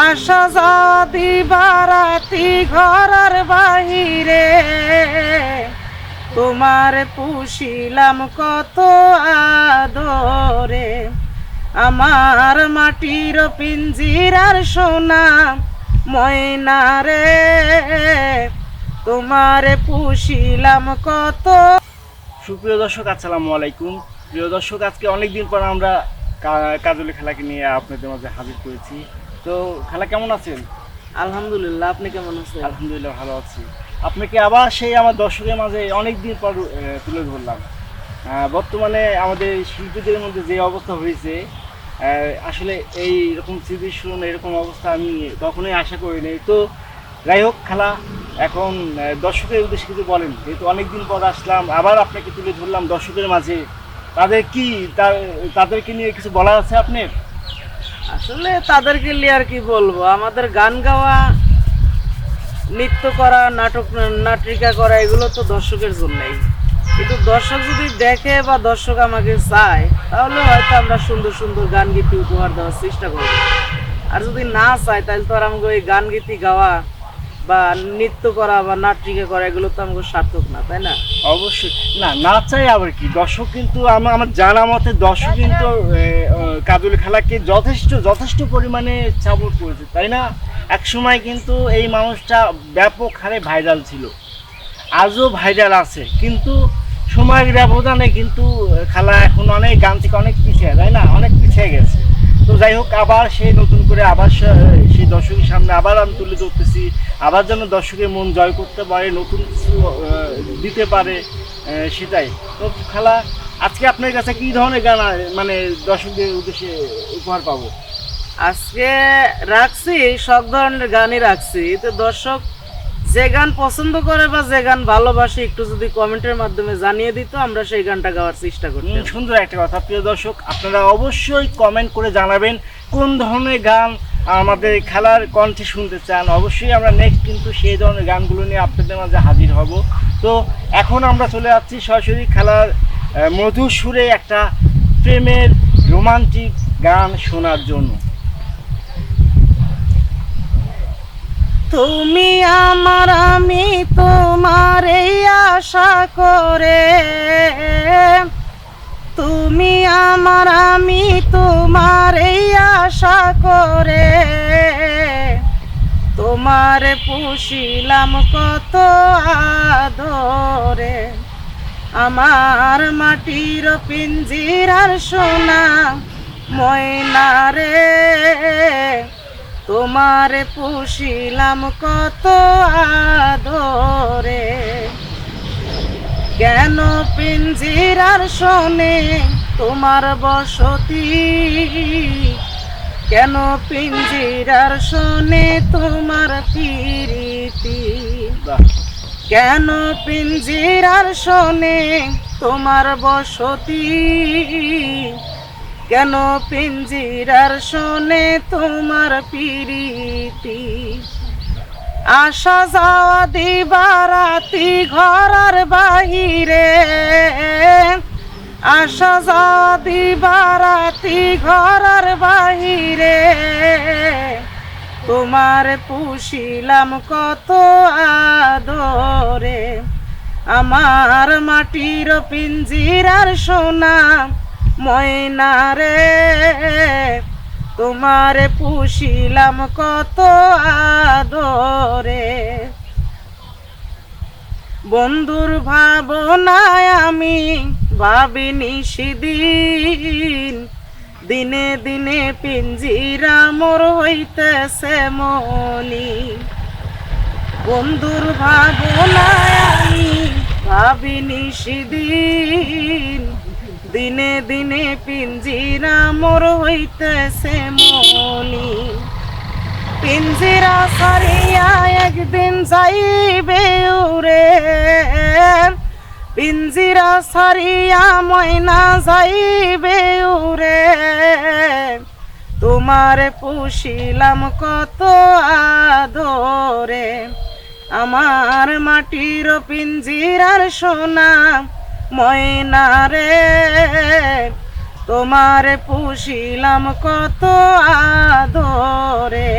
আসা যাওয়া দিবারাতি ঘরের বাহিরে তোমার পুষিলাম কত আদরে। আমার মাটির পিঞ্জিরার সোনা ময়না রে তোমার পুষিলাম কত। সুপ্রিয় দর্শক, আসসালামু আলাইকুম। প্রিয় দর্শক, আজকে অনেকদিন পর আমরা কাজলি খেলাকে নিয়ে আপনাদের মাঝে হাজির করেছি। তো খেলা কেমন আছেন? আলহামদুলিল্লাহ, আপনি কেমন আছেন? আলহামদুলিল্লাহ ভালো আছি। আপনাকে আবার সেই আমার দর্শকের মাঝে অনেকদিন পর তুলে ধরলাম। বর্তমানে আমাদের শিল্পীদের মধ্যে যে অবস্থা হয়েছে, আসলে এই রকম সিচুয়েশন, এরকম অবস্থা আমি কখনোই আশা করিনি। তো যাই হোক, খেলা এখন দর্শকের উদ্দেশ্যে কিছু বলেন, যেহেতু অনেকদিন পর আসলাম, আবার আপনাকে তুলে ধরলাম দর্শকের মাঝে। তাদেরকে নিয়ে কিছু বলার আছে আপনার? আসলে তাদেরকে নিয়ে আর কি বলবো, আমাদের গান গাওয়া, নৃত্য করা, নাটিকা করা এগুলো তো দর্শকের জন্যই। কিন্তু দর্শক যদি দেখে বা দর্শক আমাকে চায়, তাহলে হয়তো আমরা সুন্দর সুন্দর গান গীতি উপহার দেওয়ার চেষ্টা করবো। আর যদি না চায়, তাহলে তো আর আমাকে ওই গান গীতি গাওয়া বা নৃত্য করা বা নাটিকা করা এগুলো তো আমাকে সার্থক না, তাই না? অবশ্যই না চাই আবার কি, দর্শক কিন্তু আমার জানা মতে দর্শক কিন্তু কাজলি খেলাকে যথেষ্ট পরিমাণে সাপোর্ট করেছে, তাই না? এক সময় কিন্তু এই মানুষটা ব্যাপক হারে ভাইরাল ছিল, আজও ভাইরাল আছে, কিন্তু সময়ের ব্যবধানে কিন্তু খেলা এখন অনেক গান থেকে অনেক পিছিয়ে, তাই না? অনেক পিছিয়ে গেছে। তো যাই হোক, আবার সেই নতুন করে আবার সেই দর্শকের সামনে আবার আমি তুলে ধরতেছি, আবার যেন দর্শকের মন জয় করতে পারে, নতুন কিছু দিতে পারে, সেটাই তো খেলা। আজকে আপনার কাছে কী ধরনের গান মানে দর্শকদের উদ্দেশ্যে উপহার পাবো? আজকে রাখছি সব ধরনের গানই রাখছি। তো দর্শক যে গান পছন্দ করে বা যে গান ভালোবাসে, একটু যদি কমেন্টের মাধ্যমে জানিয়ে দিত, আমরা সেই গানটা গাওয়ার চেষ্টা করতাম। সুন্দর একটা কথা। প্রিয় দর্শক, আপনারা অবশ্যই কমেন্ট করে জানাবেন কোন ধরনের গান আমাদের খেলার কণ্ঠে শুনতে চান। অবশ্যই আমরা নেক্সট কিন্তু সেই ধরনের গানগুলো নিয়ে আপনাদের মাঝে হাজির হব। তো এখন আমরা চলে যাচ্ছি সরাসরি খেলার মধুর সুরে একটা প্রেমের রোমান্টিক গান শোনার জন্য। তুমি আমার, আমি তোমার এই আশা করে, তুমি আমার, আমি তোমার এই আশা করে, তোমার পুষিলাম কত আদরে। আমার মাটির পিঞ্জিরার সোনা ময়না রে তোমার পুষিলাম কত আদরে। কেন পিঞ্জিরার শোনে তোমার বসতি, কেন পিঞ্জিরার শোনে তোমার প্রীতি, কেন পিঞ্জিরার শোনে তোমার বসতি, কেন পিঞ্জিরার শোনে তোমার প্রীতি। আসা যাওয়া দিবারাতি ঘরের বাহিরে, আসা যাওয়া দিবারাতি ঘরের বাহিরে, তোমার পুষিলাম কত আদরে। আমার মাটির পিঞ্জিরার সোনা ময়না রে তোমার পুষিলাম কত আদরে। বন্ধুর ভাবনায় আমি ভাবিনি সেদিন, দিনে দিনে পিঞ্জিরা মোর হইতেছে মনি। বন্ধুর ভাবনায় আমি ভাবিনি সেদিন, দিনে দিনে পিঞ্জিরা মোর হইতেছে মনি। পিঞ্জিরা ছাড়িয়া একদিন যাইবে উড়ে, পিঞ্জিরা ছাড়িয়া ময়না যাইবে উড়ে, তোমার পুষিলাম কত আদরে। আমার মাটির পিঞ্জিরার সোনা ময়না রে তোমারে পুষিলাম কত আদরে।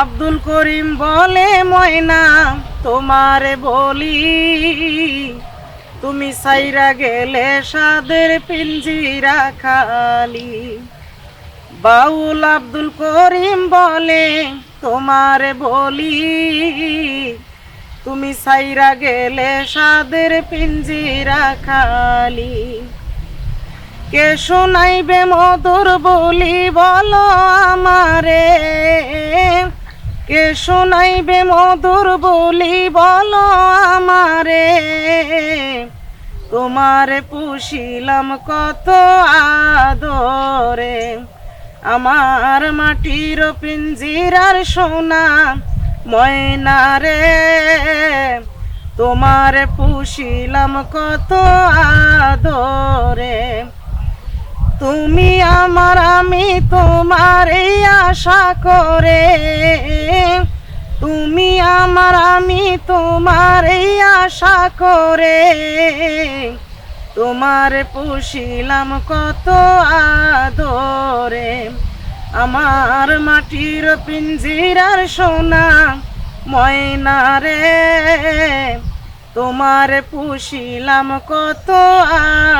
আব্দুল করিম বলে ময়না তোমারে বলি, তুমি সাইরা গেলে সাদের পিঞ্জিরা খালি। বাউল আব্দুল করিম বলে তোমারে বলি, তুমি সাইরা গেলে সাদের পিঞ্জিরা খালি। কে শোনাইবে মধুর বলি বলো আমারে, কে শোনাইবে মধুর বলি বলো আমারে। তোমারে পুষিলাম কত আদরে, আমার মাটির পিঞ্জিরার সোনা ময়না রে। তোমারে পুষিলাম কত আদরে, তুমি আমার আমি তোমার এই আশা করে। তুমি আমার আমি তোমার এই আশা করে, তোমারে পুষিলাম কত আদরে। আমার মাটির পিঞ্জিরার সোনা ময়না রে, তোমারে পুষিলাম কত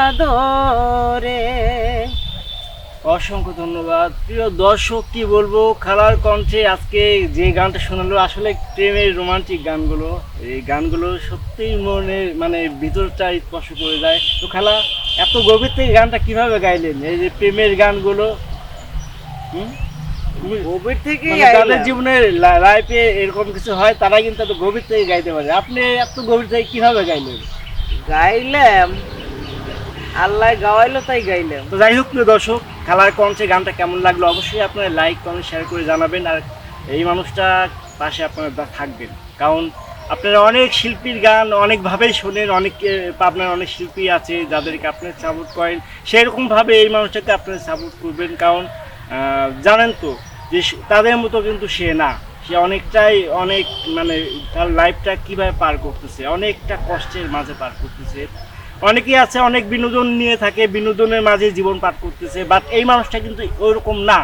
আদরে। অসংখ্য ধন্যবাদ। প্রিয় দর্শক, কি বলবো, খালার কণ্ঠে আজকে যে গানটা শোনালো, আসলে প্রেমের রোমান্টিক গানগুলো, এই গানগুলো সত্যিই মনে মানে ভিতরটা স্পর্শ করে যায়। তো খালা, এত গভীর থেকে গানটা কিভাবে গাইলেন, এই যে প্রেমের গানগুলো? গভীর থেকে তাদের জীবনের লাইফে এরকম কিছু হয়, তারা কিন্তু এত গভীর থেকে গাইতে পারে। আপনি এত গভীর থেকে কিভাবে গাইলেন? গাইলাম, আল্লাহ গাওয়াইলো তাই গাইলাম। তো যাই হোক, প্রিয় দর্শক, খালার কণ্ঠে গানটা কেমন লাগলো অবশ্যই আপনারা লাইক কমেন্ট শেয়ার করে জানাবেন। আর এই মানুষটা পাশে আপনারা থাকবেন, কারণ আপনারা অনেক শিল্পীর গান অনেকভাবেই শোনেন, অনেক আপনার অনেক শিল্পী আছে যাদেরকে আপনারা সাপোর্ট করেন, সেরকমভাবে এই মানুষটাকে আপনারা সাপোর্ট করবেন। কারণ জানেন তো যে তাদের মতো কিন্তু সে না, সে অনেকটাই অনেক মানে তার লাইফটা কীভাবে পার করতেছে, অনেকটা কষ্টের মাঝে পার করতেছে। অনেকেই আছে অনেক বিনোদন নিয়ে থাকে, বিনোদনের মাঝে জীবন পার করতেছে, বাট এই মানুষটা কিন্তু ওইরকম না।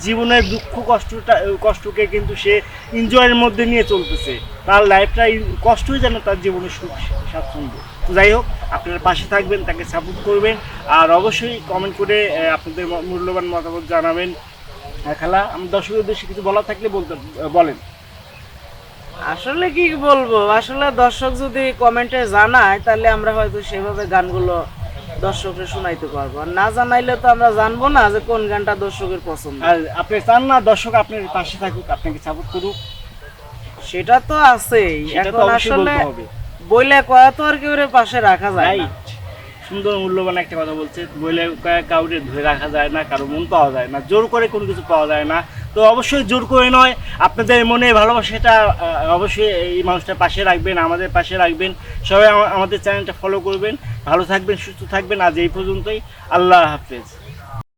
জীবনের দুঃখ কষ্টকে কিন্তু সে এনজয়ের মধ্যে নিয়ে চলতেছে, তার লাইফটা কষ্টই যেন তার জীবনের সুখ স্বাচ্ছন্দ্য। তো যাই হোক, আপনারা পাশে থাকবেন, তাকে সাপোর্ট করবেন, আর অবশ্যই কমেন্ট করে আপনাদের মূল্যবান মতামত জানাবেন। খালা, আমার দর্শকদের উদ্দেশ্যে কিছু বলা থাকলে বলেন। আসলে কি বলবো, আসলে দর্শক যদি কমেন্টে জানায় তাহলে আমরা হয়তো সেভাবে গানগুলো দর্শককে শোনাইতে পারবো, আর না জানাইলে তো আমরা জানবো না যে কোন গানটা দর্শকের পছন্দ। আর আপনি চান না দর্শক আপনার পাশে থাকুক, আপনাকে সাপোর্ট করুক? সেটা তো আছেই, সেটা তো এখন অবশ্যই আসলে বলতে হবে। বইলে কয়া তো আর কেউ পাশে রাখা যায় না। সুন্দর মূল্যবান একটা কথা বলছে, বইলে কাউরে ধরে রাখা যায় না, কারো মন পাওয়া যায় না, জোর করে কোনো কিছু পাওয়া যায় না। তো অবশ্যই জোর করে নয়, আপনাদের মনে ভালোবাসাটা অবশ্যই এই মানুষটার পাশে রাখবেন, আমাদের পাশে রাখবেন। সবাই আমাদের চ্যানেলটা ফলো করবেন। ভালো থাকবেন, সুস্থ থাকবেন। আজ এই পর্যন্তই। আল্লাহ হাফেজ।